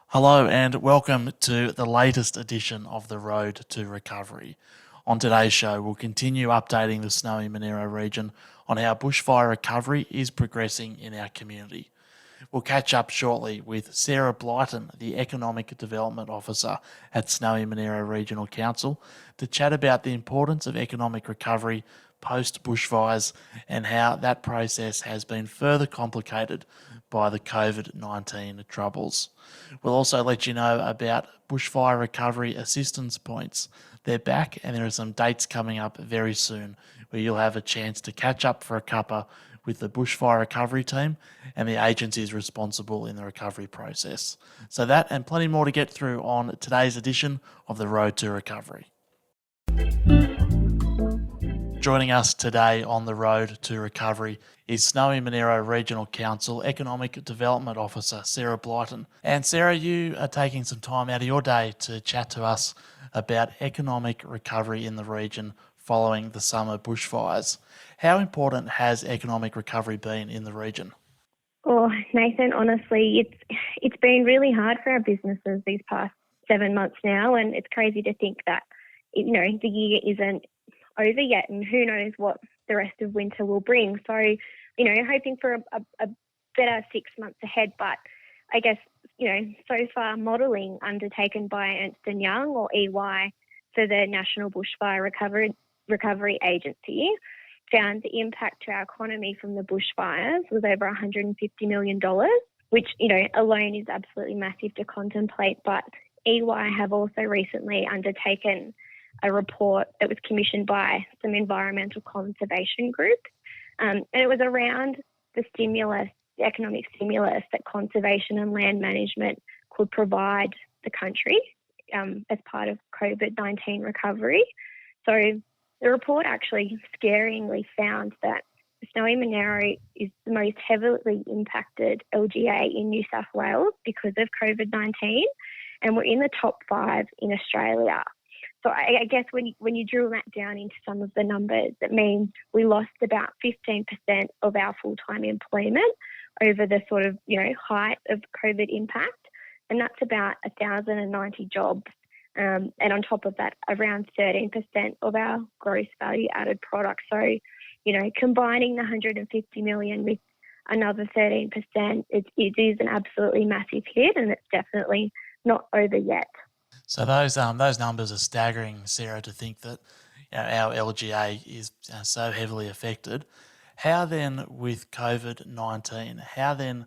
Hello and welcome to the latest edition of The Road to Recovery. On today's show, we'll continue updating the Snowy Monero region on how bushfire recovery is progressing in our community. We'll catch up shortly with Sarah Blyton, the Economic Development Officer at Snowy Monero Regional Council, to chat about the importance of economic recovery post bushfires and how that process has been further complicated by the COVID-19 troubles. We'll also let you know about bushfire recovery assistance points. They're back and there are some dates coming up very soon where you'll have a chance to catch up for a cuppa with the bushfire recovery team and the agencies responsible in the recovery process. So that and plenty more to get through on today's edition of The Road to Recovery. Joining us today on The Road to Recovery is Snowy Monero Regional Council Economic Development Officer Sarah Blyton. And Sarah, you are taking some time out of your day to chat to us about economic recovery in the region following the summer bushfires. How important has economic recovery been in the region? Oh, Nathan, honestly, it's been really hard for our businesses these past 7 months now, and it's crazy to think that, the year isn't over yet, and who knows what the rest of winter will bring. So, hoping for a better 6 months ahead, but I guess, so far modelling undertaken by Ernst & Young or EY for the National Bushfire Recovery Agency found the impact to our economy from the bushfires was over $150 million, which, alone is absolutely massive to contemplate. But EY have also recently undertaken a report that was commissioned by some environmental conservation groups. And it was around the economic stimulus that conservation and land management could provide the country as part of COVID-19 recovery. So the report actually scaringly found that Snowy Monero is the most heavily impacted LGA in New South Wales because of COVID-19, and we're in the top 5 in Australia. So I guess when you drill that down into some of the numbers, it means we lost about 15% of our full-time employment over the sort of, height of COVID impact, and that's about 1,090 jobs. And on top of that, around 13% of our gross value added product. So, combining the 150 million with another 13%, it is an absolutely massive hit, and it's definitely not over yet. So those numbers are staggering, Sarah, to think that our LGA is so heavily affected. How then, with COVID-19,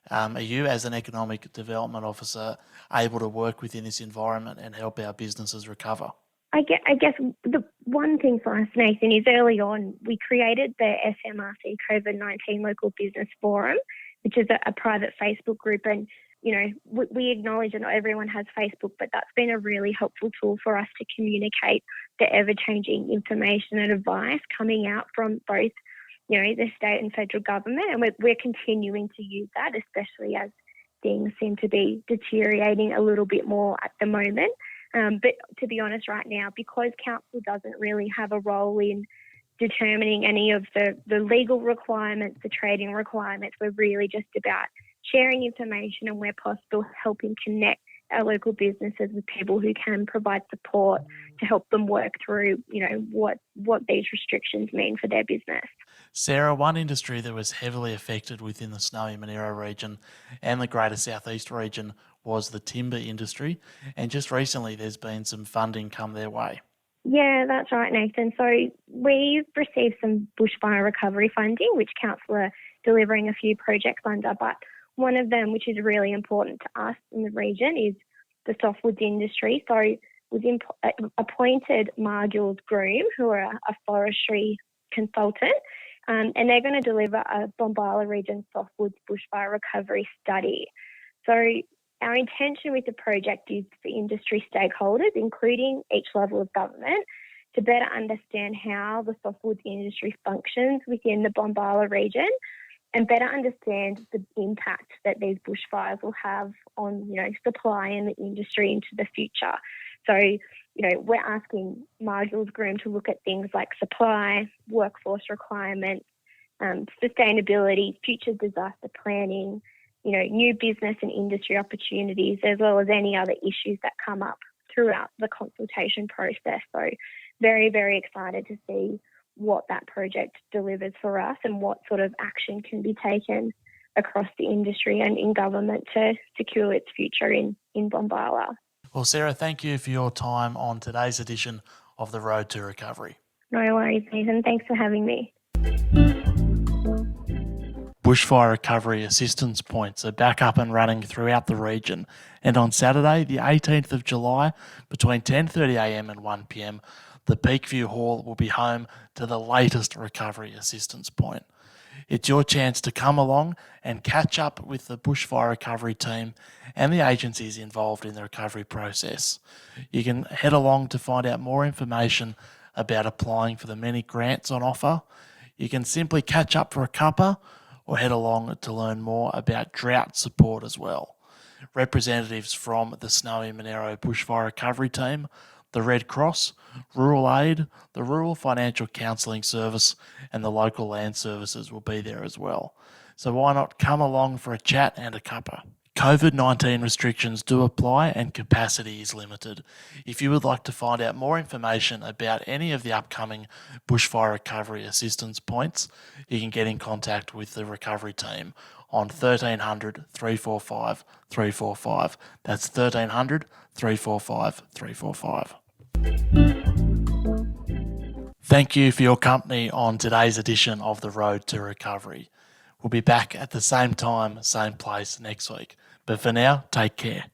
are you as an economic development officer able to work within this environment and help our businesses recover? I guess the one thing for us, Nathan, is early on we created the SMRC COVID-19 Local Business Forum, which is a private Facebook group, and we acknowledge that not everyone has Facebook, but that's been a really helpful tool for us to communicate the ever-changing information and advice coming out from both, the state and federal government. And we're continuing to use that, especially as things seem to be deteriorating a little bit more at the moment. But to be honest, right now, because council doesn't really have a role in determining any of the legal requirements, the trading requirements, we're really just about sharing information and, where possible, helping connect our local businesses with people who can provide support to help them work through, what these restrictions mean for their business. Sarah, one industry that was heavily affected within the Snowy Monero region and the Greater South East region was the timber industry, and just recently there's been some funding come their way. Yeah, that's right, Nathan. So we've received some bushfire recovery funding, which council are delivering a few projects under, but one of them, which is really important to us in the region, is the softwoods industry. So we've appointed Margills Groom, who are a forestry consultant, and they're going to deliver a Bombala region softwoods bushfire recovery study. So our intention with the project is for industry stakeholders, including each level of government, to better understand how the softwoods industry functions within the Bombala region and better understand the impact that these bushfires will have on, supply in the industry into the future. So, we're asking Margills Groom to look at things like supply, workforce requirements, sustainability, future disaster planning, new business and industry opportunities, as well as any other issues that come up throughout the consultation process. So very, very excited to see what that project delivers for us and what sort of action can be taken across the industry and in government to secure its future in Bombala. Well, Sarah, thank you for your time on today's edition of The Road to Recovery. No worries, Nathan. Thanks for having me. Bushfire recovery assistance points are back up and running throughout the region, and on Saturday, the 18th of July, between 10:30am and 1pm, the Peakview Hall will be home to the latest recovery assistance point. It's your chance to come along and catch up with the Bushfire recovery team and the agencies involved in the recovery process. You can head along to find out more information about applying for the many grants on offer. You can simply catch up for a cuppa or head along to learn more about drought support as well. Representatives from the Snowy Monero Bushfire Recovery Team, the Red Cross, Rural Aid, the Rural Financial Counselling Service and the local land services will be there as well. So why not come along for a chat and a cuppa? COVID-19 restrictions do apply and capacity is limited. If you would like to find out more information about any of the upcoming bushfire recovery assistance points, you can get in contact with the recovery team on 1300 345 345. That's 1300 345 345. Thank you for your company on today's edition of The Road to Recovery. We'll be back at the same time, same place next week. But for now, take care.